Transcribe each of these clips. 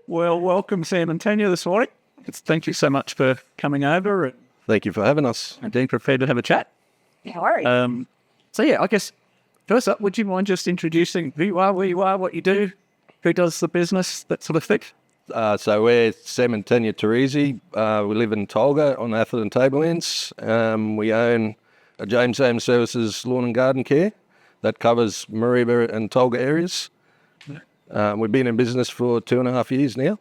Well, welcome, Sam and Tanya, this morning. Thank you so much for coming over and Thank you for having us. being prepared to have a chat. No worries. So, I guess, first up, would you mind just introducing who you are, where you are, what you do, who does the business, that sort of thing? So we're Sam and Tanya Teresi. We live in Tolga on Atherton Tablelands. We own a James Ames Services lawn and garden care that covers Mareeba and Tolga areas. We've been in business for 2.5 years now.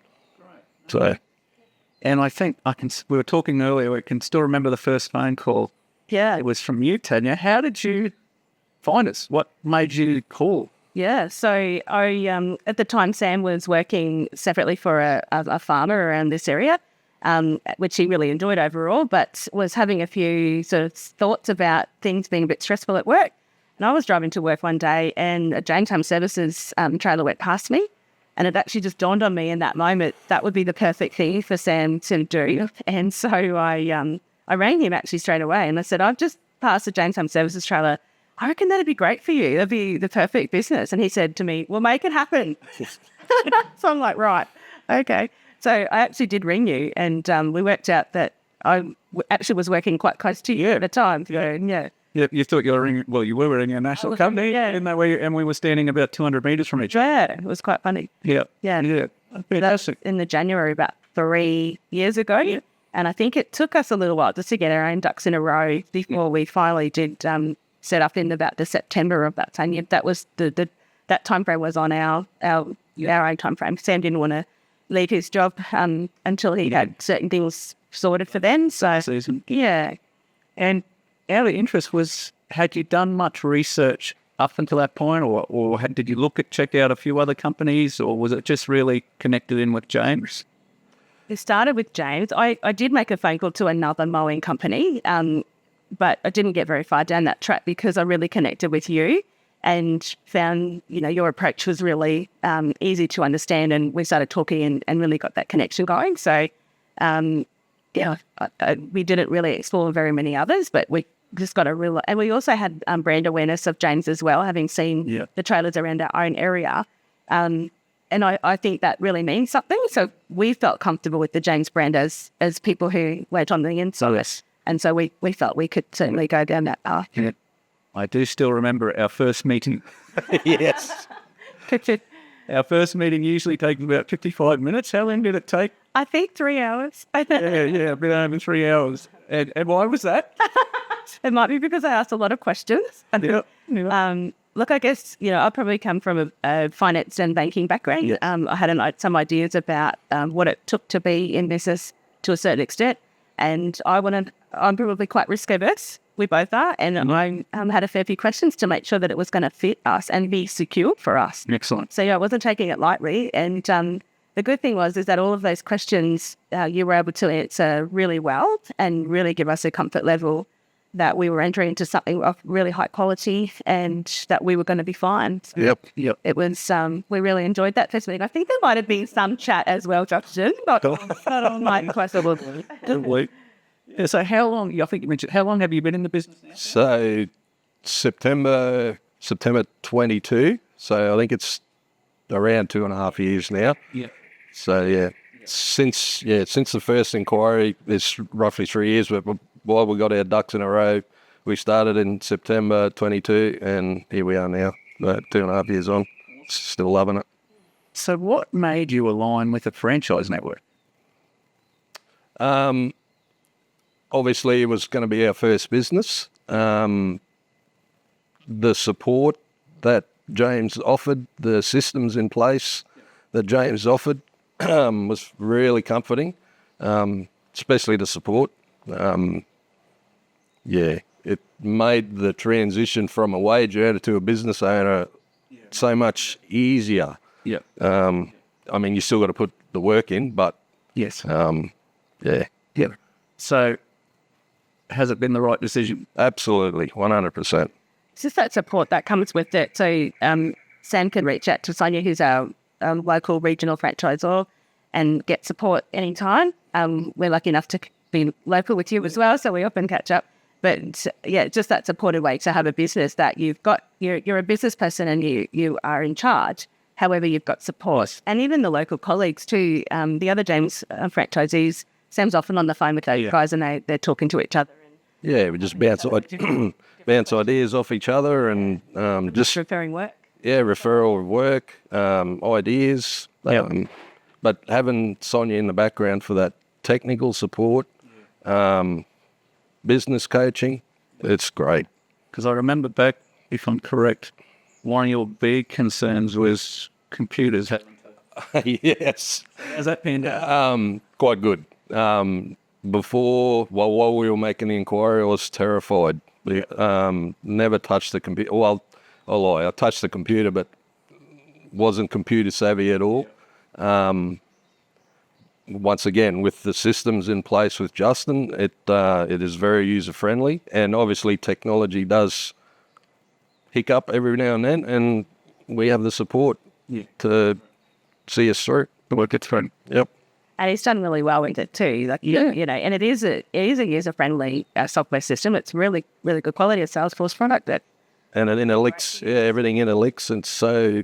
So And I think we were talking earlier, we can still remember the first phone call. Yeah. It was from you, Tanya. How did you find us? What made you call? Yeah. So I, at the time, Sam was working separately for a farmer around this area, which he really enjoyed overall, but was having a few sort of thoughts about things being a bit stressful at work. And I was driving to work one day and a James Home Services trailer went past me. And it actually just dawned on me in that moment that would be the perfect thing for Sam to do. And so I rang him actually straight away and I said, I've just passed a James Home Services trailer. I reckon that'd be great for you. That'd be the perfect business. And he said to me, well, make it happen. So I'm like, right, okay. So I actually did ring you and we worked out that actually was working quite close to you at the time. So, yeah. Yeah, you thought you were ringing, well, you were ringing a national company, yeah. and we were standing about 200 metres from each other. Yeah, it was quite funny. Yeah. Yeah. Fantastic. In the January about 3 years ago. Yeah. And I think it took us a little while just to get our own ducks in a row before we finally did set up in about the September of that time. That was that time frame was on our own time frame. Sam didn't want to leave his job until he had certain things sorted for them. So Season. yeah. And our interest was, had you done much research up until that point, or did you check out a few other companies, or was it just really connected in with James? It started with James. I did make a phone call to another mowing company, but I didn't get very far down that track because I really connected with you and found, your approach was really easy to understand, and we started talking and really got that connection going. So, we didn't really explore very many others, but we just got and we also had brand awareness of James as well, having seen the trailers around our own area. And I think that really means something. So we felt comfortable with the James brand as people who went on the inside. Yes. And so we felt we could certainly go down that path. Yeah. I do still remember our first meeting. yes, Our first meeting usually takes about 55 minutes. How long did it take? I think 3 hours. Yeah, a bit over 3 hours. And why was that? It might be because I asked a lot of questions. Yeah. Look, I guess, I probably come from a finance and banking background. Yeah. I had some ideas about what it took to be in business to a certain extent. And I'm probably quite risk averse. We both are. And I had a fair few questions to make sure that it was going to fit us and be secure for us. Excellent. So, I wasn't taking it lightly. And the good thing is that all of those questions you were able to answer really well and really give us a comfort level that we were entering into something of really high quality and that we were going to be fine. So yep. it was, we really enjoyed that first meeting. I think there might have been some chat as well, Justin, not on my question. Yeah, so how long, I think you mentioned, how long have you been in the business now? So September 22. So I think it's around 2.5 years now. Yeah. So since the first inquiry, it's roughly 3 years. But while we got our ducks in a row, we started in September 22, and here we are now, 2.5 years on. Still loving it. So what made you align with a franchise network? Obviously, it was going to be our first business. The support that James offered, the systems in place that James offered was really comforting, especially the support. It made the transition from a wage earner to a business owner so much easier. Yeah. I mean, you still got to put the work in, but Yes. yeah, So has it been the right decision? absolutely, 100%. It's just that support that comes with it. So Sam can reach out to Tanya, who's our local regional franchisor, and get support anytime. We're lucky enough to be local with you as well, so we often catch up. But yeah, just that supported way to have a business that you've got, you're a business person and you are in charge, However, you've got support. And even the local colleagues too, the other James franchisees, Sam's often on the phone with those guys and they're talking to each other. Yeah, we just bounce ideas off each other and just Referring work. yeah, referral of work, ideas. But having Sonia in the background for that technical support, business coaching, it's great. Because I remember back, if I'm correct, one of your big concerns was computers. Yes. How's that panned out? Quite good. While we were making the inquiry, I was terrified. Never touched the computer. Well, I'll lie, I touched the computer, but wasn't computer savvy at all. Once again, with the systems in place with Justin, it is very user-friendly. And obviously technology does hiccup every now and then, and we have the support to see us through. Work it through. Yep. And he's done really well with it too. Like, you know, and it is a user-friendly software system. It's really, really good quality. A Salesforce product that And it interlinks, everything interlinks, and so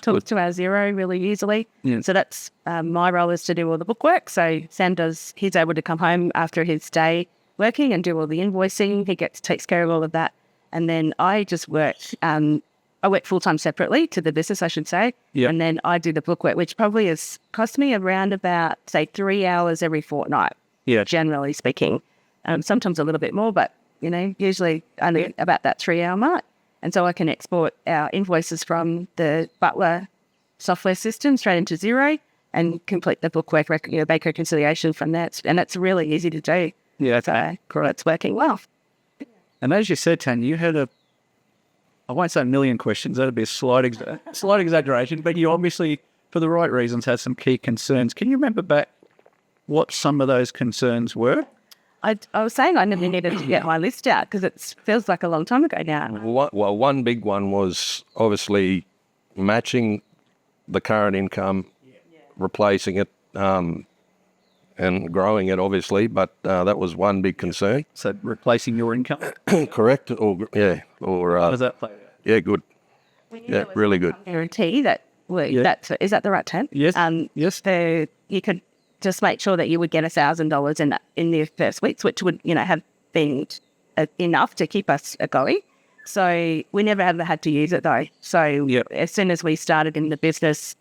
talks to our Zero really easily. Yeah. So that's my role is to do all the bookwork. So Sam he's able to come home after his day working and do all the invoicing. He takes care of all of that. And then I just work, I work full-time separately to the business, I should say. Yeah. And then I do the bookwork, which probably has cost me around about, say, 3 hours every fortnight, generally speaking. Sometimes a little bit more, but, you know, usually only about that 3-hour mark. And so I can export our invoices from the Butler software system straight into Xero and complete the bookwork, bank reconciliation from that. And it's really easy to do. Yeah, So it's working well. And as you said, Tanya, you had I won't say a million questions, that'd be a slight exaggeration, but you obviously, for the right reasons, had some key concerns. Can you remember back what some of those concerns were? I was saying I never needed to get my list out because it feels like a long time ago now. One big one was obviously matching the current income, replacing it, and growing it, obviously, but that was one big concern. So replacing your income? Correct? Or How does that play out? yeah, good. Yeah, really good. Guarantee that, is that the right term? Yes. Yes. So you could just make sure that you would get $1,000 in the first weeks, which would, have been enough to keep us going. So we never ever had to use it though. So as soon as we started in the business,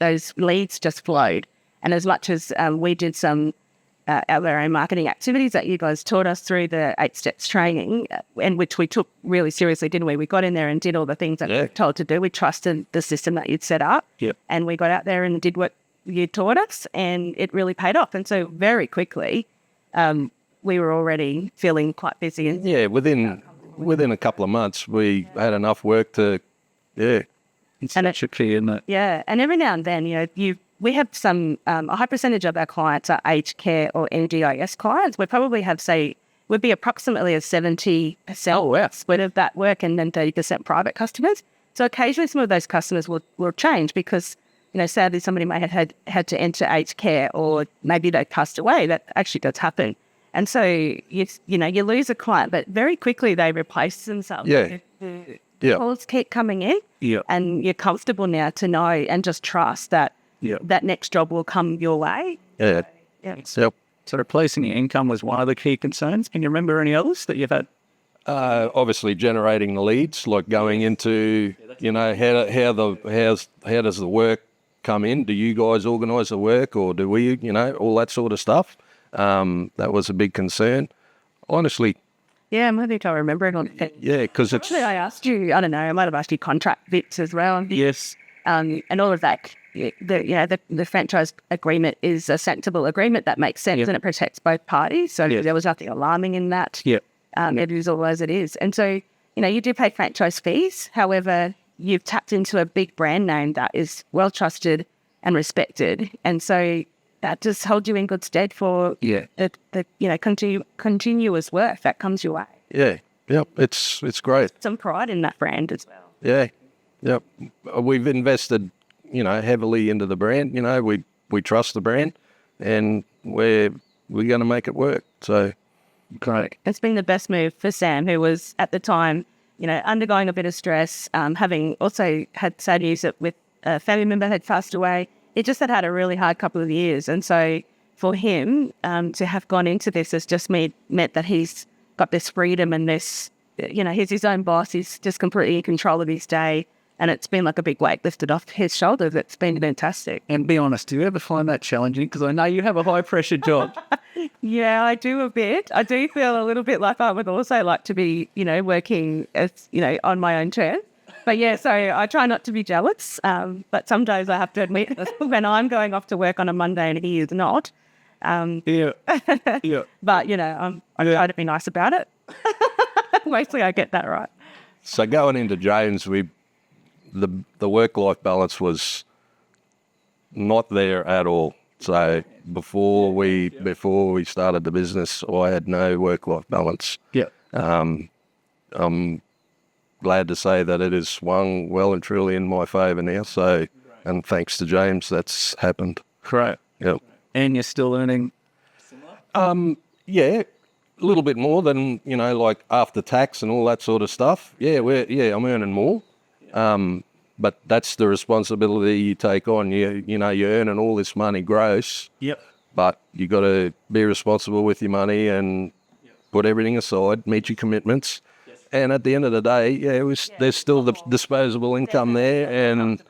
those leads just flowed. And as much as we did some our own marketing activities that you guys taught us through the 8 Steps training, and which we took really seriously, didn't we? We got in there and did all the things that we were told to do. We trusted the system that you'd set up. And we got out there and did what you taught us, and it really paid off. And so very quickly, we were already feeling quite busy. And within a couple of months, we had enough work to, It's such a key, isn't it? Yeah, and every now and then, we have some, a high percentage of our clients are aged care or NDIS clients. We probably have, would be approximately a 70% split of that work and then 30% private customers. So occasionally some of those customers will change because, sadly somebody may have had to enter aged care or maybe they passed away. That actually does happen. And so, you lose a client, but very quickly they replace themselves. Calls keep coming in and you're comfortable now to know and just trust that that next job will come your way. So replacing your income was one of the key concerns. Can you remember any others that you've had? Obviously generating the leads, like going into, how does the work come in? Do you guys organise the work or do we, all that sort of stuff? That was a big concern. Honestly. Yeah, maybe I remember it on. Yeah, because it's... Actually, I asked you, I don't know, I might have asked you contract bits as well. Yes. And all of that. The franchise agreement is a sensible agreement that makes sense and it protects both parties. So there was nothing alarming in that. It is all as it is. And so, you do pay franchise fees. However, you've tapped into a big brand name that is well trusted and respected. And so that just holds you in good stead for the continuous work that comes your way. It's great. Some pride in that brand as well. We've invested, heavily into the brand. We trust the brand, and we're going to make it work. So great. It's been the best move for Sam, who was at the time, undergoing a bit of stress, having also had sad news with a family member had passed away. He just had a really hard couple of years. And so for him to have gone into this has just meant that he's got this freedom and this, he's his own boss. He's just completely in control of his day. And it's been like a big weight lifted off his shoulders. It's been fantastic. And be honest, do you ever find that challenging? Because I know you have a high-pressure job. Yeah, I do a bit. I do feel a little bit like I would also like to be, working as, on my own terms. But yeah, so I try not to be jealous. But some days I have to admit when I'm going off to work on a Monday and he is not. Yeah. But, I try to be nice about it. Mostly I get that right. So going into James, the work-life balance was not there at all. So before we started the business, I had no work-life balance. Yeah. I'm glad to say that it has swung well and truly in my favour now. So, and thanks to James, that's happened. Great. Yep. And you're still earning? Yeah, a little bit more than, like after tax and all that sort of stuff. Yeah, I'm earning more. But that's the responsibility you take on. You're earning all this money gross. Yep. But you got to be responsible with your money and put everything aside, meet your commitments. And at the end of the day, there's still the disposable income there, and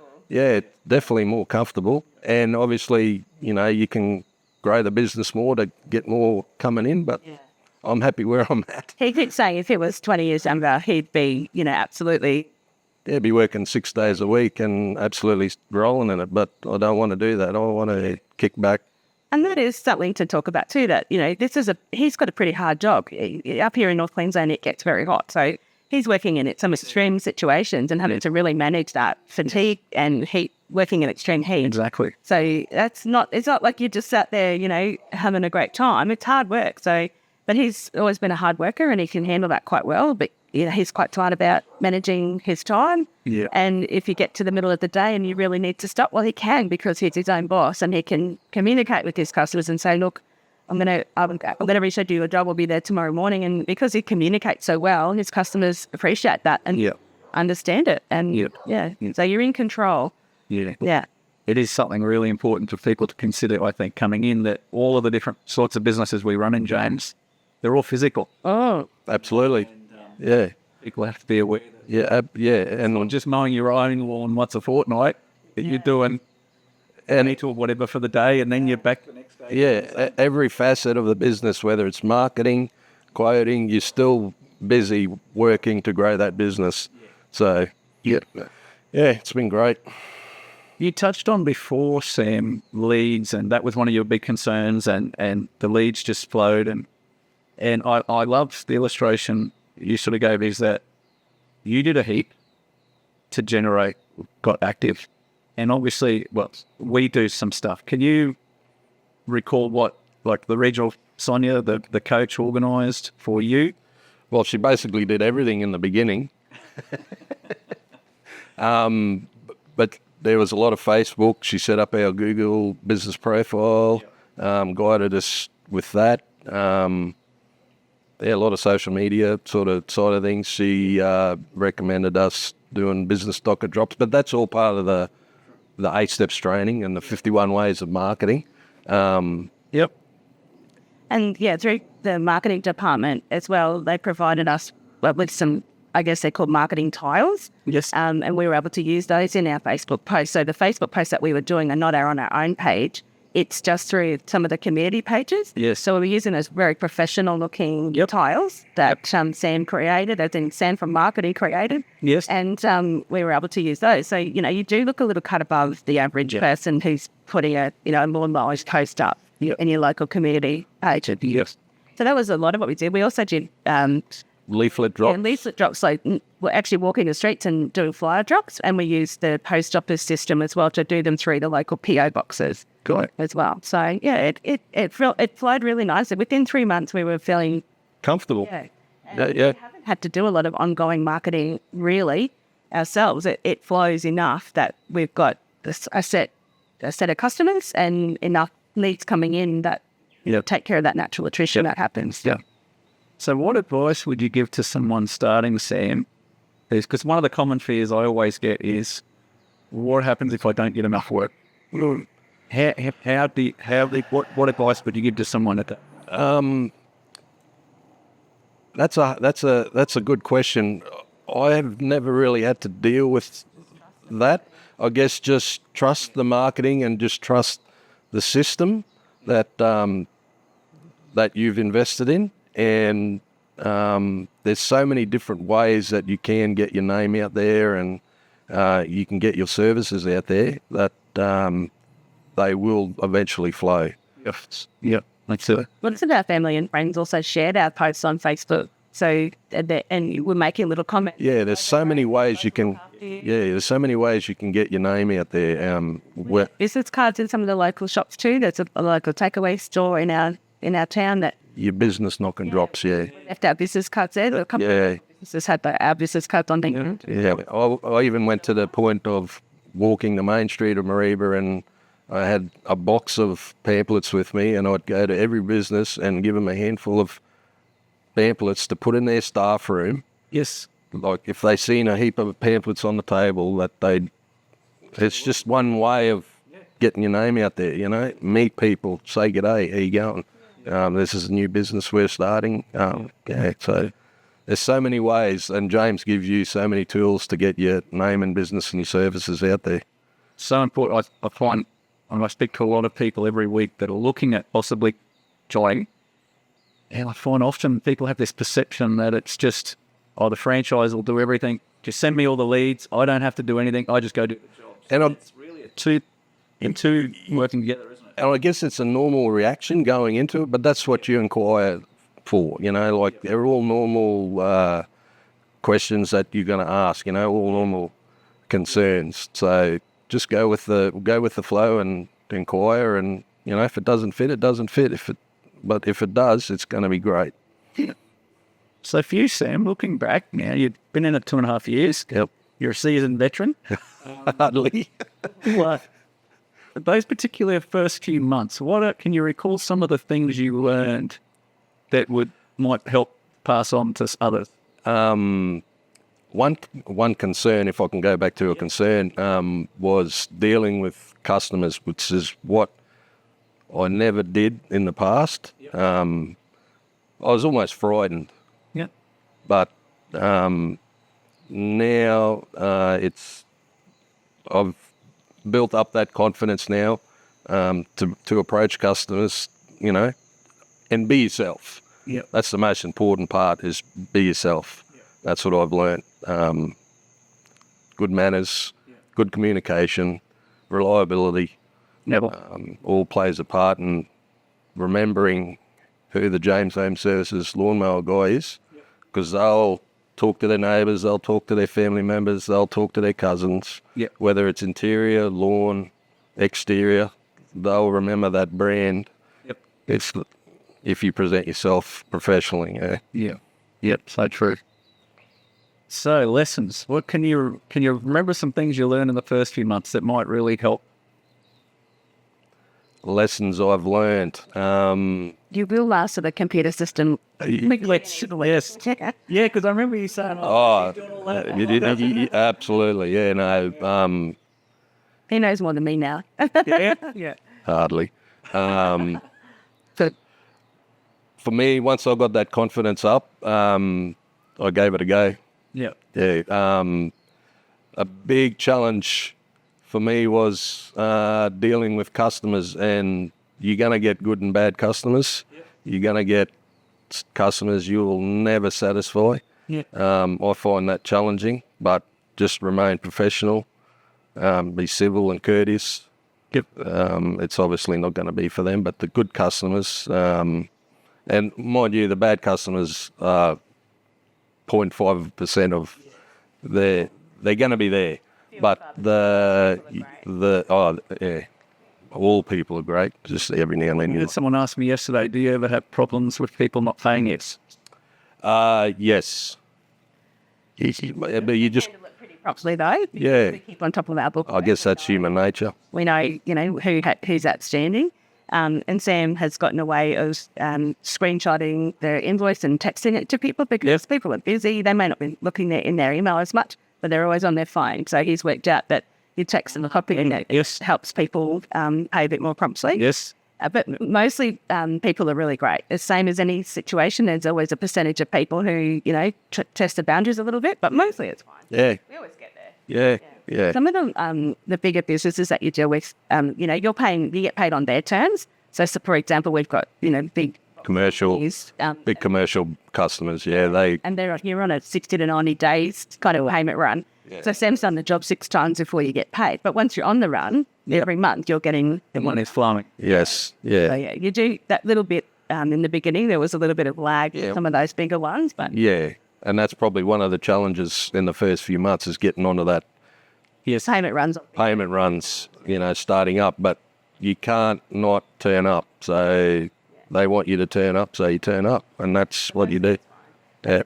definitely more comfortable. And obviously, you can grow the business more to get more coming in, but I'm happy where I'm at. He keeps saying if it was 20 years younger, he'd be, absolutely. Yeah, be working 6 days a week and absolutely rolling in it, but I don't want to do that. I want to kick back. And that is something to talk about too, that, he's got a pretty hard job. Up here in North Queensland, it gets very hot. So he's working in some extreme situations and having to really manage that fatigue and heat, working in extreme heat. Exactly. So it's not like you just sat there, having a great time. It's hard work. But he's always been a hard worker and he can handle that quite well. But he's quite tight about managing his time. Yeah. And if you get to the middle of the day and you really need to stop, well, he can, because he's his own boss and he can communicate with his customers and say, look, I'm going to reschedule your job. We'll be there tomorrow morning. And because he communicates so well, his customers appreciate that and understand it. And so you're in control. Yeah. Yeah. It is something really important for people to consider, I think, coming in, that all of the different sorts of businesses we run in, James, they're all physical. Oh, absolutely. Yeah. People have to be aware. And Not just mowing your own lawn once a fortnight, that you're doing or whatever for the day, and then you're back the next day. Yeah, every facet of the business, whether it's marketing, quoting, you're still busy working to grow that business. So, it's been great. You touched on before, Sam, leads, and that was one of your big concerns, and the leads just flowed. And I loved the illustration you sort of gave, is that you did a heap to generate, got active. And obviously, we do some stuff. Can you recall what, like the regional Sonia, the coach, organised for you? Well, she basically did everything in the beginning. But there was a lot of Facebook. She set up our Google business profile, guided us with that. A lot of social media sort of side of things. She recommended us doing business docket drops, but that's all part of the 8 steps training and the 51 ways of marketing. Yep. And through the marketing department as well, they provided us with some, I guess they're called marketing tiles. Yes. And we were able to use those in our Facebook posts. So the Facebook posts that we were doing are not on our own page. It's just through some of the community pages. Yes. So we were using those very professional looking tiles that Sam created, as in Sam from marketing created. Yes. And we were able to use those. So, you do look a little cut above the average person who's putting a more knowledge post up in your local community page. Yes. So that was a lot of what we did. We also did leaflet drops. Yeah, leaflet drops. So we're actually walking the streets and doing flyer drops, and we used the post office system as well to do them through the local PO boxes. Good. As well. So it flowed really nicely. Within 3 months, we were feeling comfortable. We haven't had to do a lot of ongoing marketing really ourselves. It flows enough that we've got a set of customers and enough leads coming in that take care of that natural attrition that happens. Yeah. So what advice would you give to someone starting, Sam? Because one of the common fears I always get is what happens if I don't get enough work? What advice would you give to someone at that? That's a good question. I have never really had to deal with that. I guess just trust the marketing and just trust the system that that you've invested in. And there's so many different ways that you can get your name out there, and you can get your services out there that they will eventually flow. Yes. Yep. That's it. Lots of our family and friends also shared our posts on Facebook. So, and we're making little comments. Yeah, there's so many ways you can. Yeah, there's so many ways you can get your name out there. Business cards in some of the local shops too. There's a local takeaway store in our town that your business knocking drops. Yeah. left our business cards there. A couple of businesses had our business cards on there. Yeah. I even went to the point of walking the main street of Mareeba, and I had a box of pamphlets with me, and I'd go to every business and give them a handful of pamphlets to put in their staff room. Yes. Like if they seen a heap of pamphlets on the table, it's just one way of getting your name out there, meet people, say g'day, how you going? This is a new business we're starting. So there's so many ways, and James gives you so many tools to get your name and business and your services out there. So important. I find, and I speak to a lot of people every week that are looking at possibly joining, and I find often people have this perception that it's just, the franchise will do everything. Just send me all the leads. I don't have to do anything. I just go do the job. And it's really two working together, isn't it? And I guess it's a normal reaction going into it, but that's what you inquire for, like they're all normal questions that you're going to ask, all normal concerns. So just go with the flow and inquire, and if it doesn't fit, it doesn't fit. But if it does, it's going to be great. So for you, Sam, looking back now, you've been in it 2.5 years. Yep. You're a seasoned veteran. Hardly. Those particular first few months, can you recall some of the things you learned that might help pass on to others? One concern, if I can go back to a concern, was dealing with customers, which is what I never did in the past. Yep. I was almost frightened. Yeah. But now I've built up that confidence now to approach customers, and be yourself. Yeah. That's the most important part, is be yourself. Yep. That's what I've learned. Good manners, good communication, reliability. Never. All plays a part in remembering who the James Home Services lawnmower guy is, because they'll talk to their neighbours, they'll talk to their family members, they'll talk to their cousins, whether it's interior, lawn, exterior, they'll remember that brand. Yep. It's if you present yourself professionally. Yeah. Yep. So true. So lessons. What can you remember some things you learned in the first few months that might really help? Lessons I've learned. You will master the computer system. Yes. Yeah, because I remember you saying, you doing all that. Absolutely. Yeah, no. He knows more than me now. Yeah. Hardly. So, for me, once I got that confidence up, I gave it a go. Yeah. Yeah. A big challenge for me was dealing with customers, and you're going to get good and bad customers. Yep. You're going to get customers you will never satisfy. Yeah. I find that challenging, but just remain professional, be civil and courteous. Yep. It's obviously not going to be for them, but the good customers, and mind you, the bad customers are 0.5% of they're going to be there. But all people are great. Just every now and then. Someone asked me yesterday, do you ever have problems with people not paying yes? Yes. But you just handle it pretty properly though. Yeah. We keep on top of our book. I guess that's human nature. We know, who's outstanding. And Sam has gotten a way of screenshotting their invoice and texting it to people, because people are busy. They may not be looking in their email as much, but they're always on their phone. So he's worked out that your checks and the copy, and it Yes. helps people pay a bit more promptly. Yes. But mostly people are really great. The same as any situation, there's always a percentage of people who, test the boundaries a little bit, but mostly it's fine. Yeah, We always get there. yeah. Some of the bigger businesses that you deal with, you get paid on their terms. So for example, we've got, big Commercial, companies, big commercial customers, you're and you're on a 60 to 90 days kind of payment run. Yeah. So Sam's done the job 6 times before you get paid. But once you're on the run, every month you're getting The money's flowing. Yes, So yeah. yeah, you do that little bit in the beginning. There was a little bit of lag with some of those bigger ones, but Yeah, and that's probably one of the challenges in the first few months is getting onto that Yes. payment runs. payment runs, starting up, but you can't not turn up. So they want you to turn up, so you turn up, and that's what you do.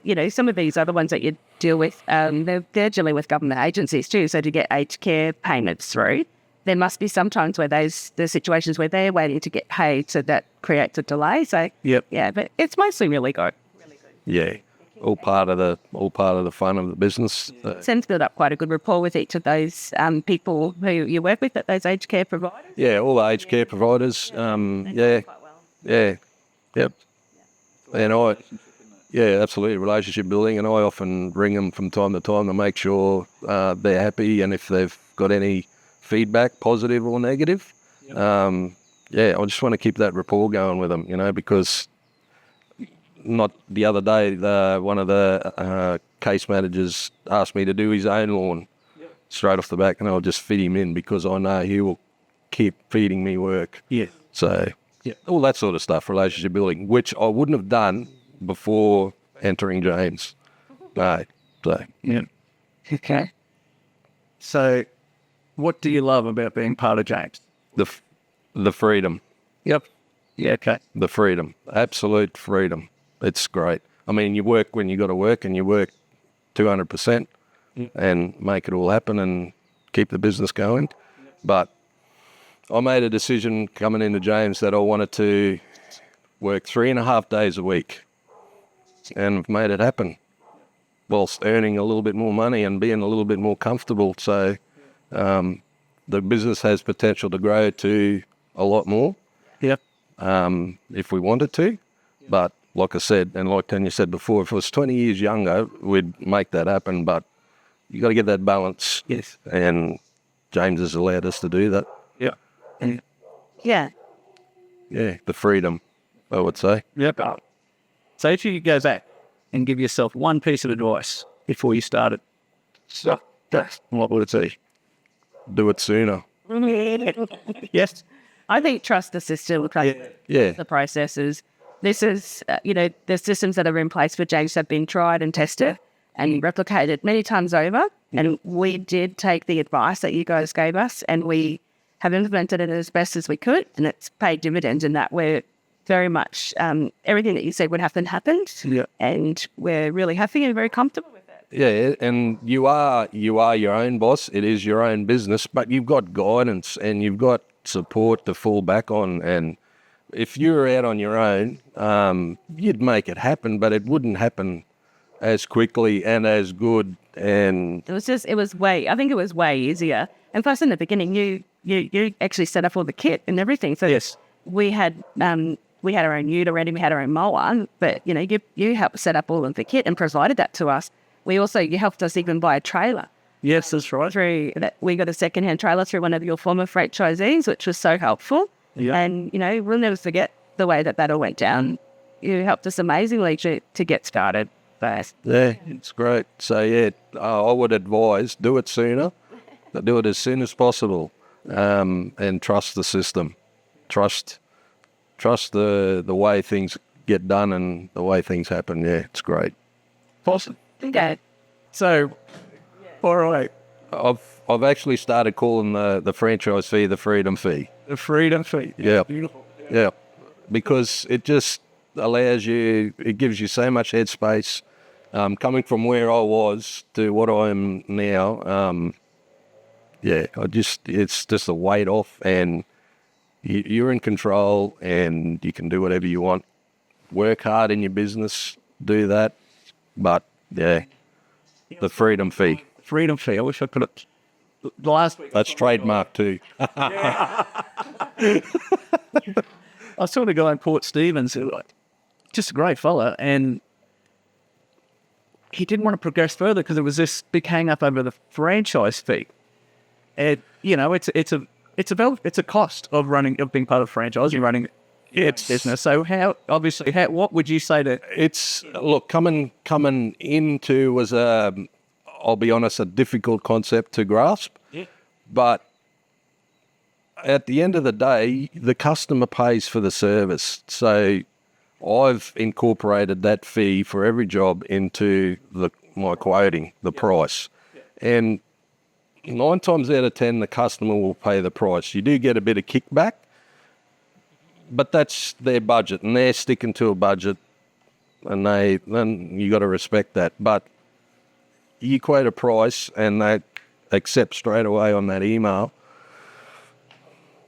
Yeah, Some of these other ones that you deal with, they're dealing with government agencies too. So to get aged care payments through, there must be sometimes where the situations where they're waiting to get paid, so that creates a delay. So Yep. yeah, but it's mostly really good. yeah. All part of the fun of the business. Sam's built up quite a good rapport with each of those people who you work with at those aged care providers. Yeah, all the aged care providers. Yeah, Quite well. yeah, yep. And absolutely, relationship building. And I often ring them from time to time to make sure they're happy, and if they've got any feedback, positive or negative. I just want to keep that rapport going with them, because not the other day, one of the case managers asked me to do his own lawn straight off the back, and I'll just fit him in because I know he will keep feeding me work. Yeah. So all that sort of stuff, relationship building, which I wouldn't have done before entering James. No. So Yeah. Okay. So, what do you love about being part of James? the freedom, Yep. Yeah. Okay. the freedom, absolute freedom. It's great. I mean, you work when you got to work, and you work 200% and make it all happen and keep the business going. But I made a decision coming into James that I wanted to work 3.5 days a week, and I've made it happen whilst earning a little bit more money and being a little bit more comfortable. So the business has potential to grow to a lot more Yep. if we wanted to. But like I said, and like Tanya said before, if it was 20 years younger, we'd make that happen. But you got to get that balance. Yes. And James has allowed us to do that. Yeah. And, Yeah. Yeah, the freedom, I would say. yep. So, if you go back and give yourself one piece of advice before you started, so what would it be? Do it sooner. Yes. I think trust the system, trust Yeah. the processes. This is, the systems that are in place for James have been tried and tested and replicated many times over. And we did take the advice that you guys gave us, and we have implemented it as best as we could. And it's paid dividends in that we're very much, everything that you said would happen happened. Yeah. And we're really happy and very comfortable with it. Yeah, and you are your own boss. It is your own business, but you've got guidance and you've got support to fall back on. And if you were out on your own, you'd make it happen, but it wouldn't happen as quickly and as good. And I think it was way easier. And plus in the beginning, you actually set up all the kit and everything. So Yes. we had our own ute already, we had our own mower, but you helped set up all of the kit and provided that to us. You helped us even buy a trailer. Yes, that's right. Through that, we got a second-hand trailer through one of your former franchisees, which was so helpful. Yeah. And we'll never forget the way that all went down. You helped us amazingly to get started. But yeah, it's great. So yeah, I would advise do it sooner, do it as soon as possible, and trust the system, trust the way things get done and the way things happen. Yeah, it's great. Awesome. okay. So, all right. I've actually started calling the franchise fee the freedom fee. The freedom fee. Yeah. Beautiful. Yeah, because it just allows you, it gives you so much headspace. Coming from where I was to what I am now, it's just a weight off, and you're in control, and you can do whatever you want. Work hard in your business, do that, but yeah, the freedom fee. Freedom fee. I wish I could have the last week. That's trademark too. I saw a guy in Port Stephens, who, like, just a great fella, and he didn't want to progress further because there was this big hang up over the franchise fee. And you know, it's a cost of being part of a franchise and running its business. So what would you say to? It's look coming into was I'll be honest, a difficult concept to grasp. Yeah. But at the end of the day, the customer pays for the service. So I've incorporated that fee for every job into my quoting, the price. And 9 times out of 10, the customer will pay the price. You do get a bit of kickback, but that's their budget, and they're sticking to a budget, and then you got to respect that. But you quote a price, and they accept straight away on that email.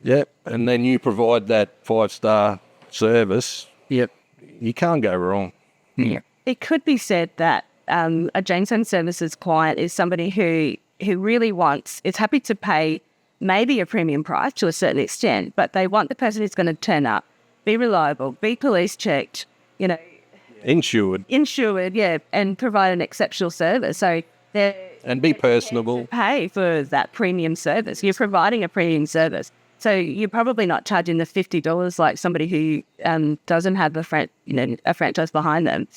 Yep, and then you provide that 5-star service. Yep. You can't go wrong. Yeah. It could be said that a James Home Services client is somebody who really is happy to pay maybe a premium price to a certain extent, but they want the person who's going to turn up, be reliable, be police checked, you know, Insured, yeah, and provide an exceptional service. So and be personable. Pay for that premium service. You're providing a premium service. So you're probably not charging the $50 like somebody who doesn't have a franchise behind them.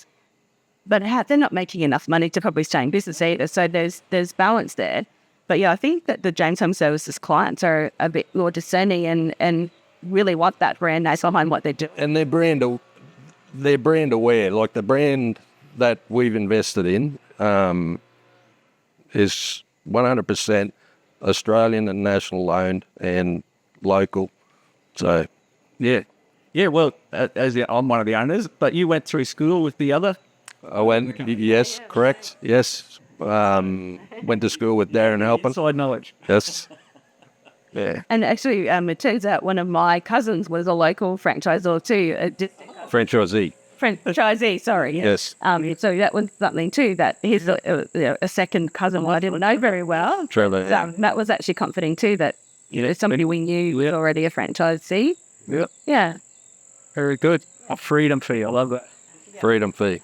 But they're not making enough money to probably stay in business either. So there's balance there. But yeah, I think that the James Home Services clients are a bit more discerning and really want that brand name behind what they're doing. And they're brand aware. Like the brand that we've invested in is 100% Australian and national owned and local. So Yeah. Well, I'm one of the owners, but you went through school with the other. I went, yes, correct, yes. Went to school with Darren Halpin. Inside knowledge. Yes. Yeah. And actually, it turns out one of my cousins was a local franchisor too. Franchisee. Franchisee, sorry. Yes. So that was something too, that he's a second cousin I didn't know very well. Trevor. That was actually comforting too, that somebody we knew was already a franchisee. Yeah. Yeah. Very good. A freedom fee. I love that. Freedom fee.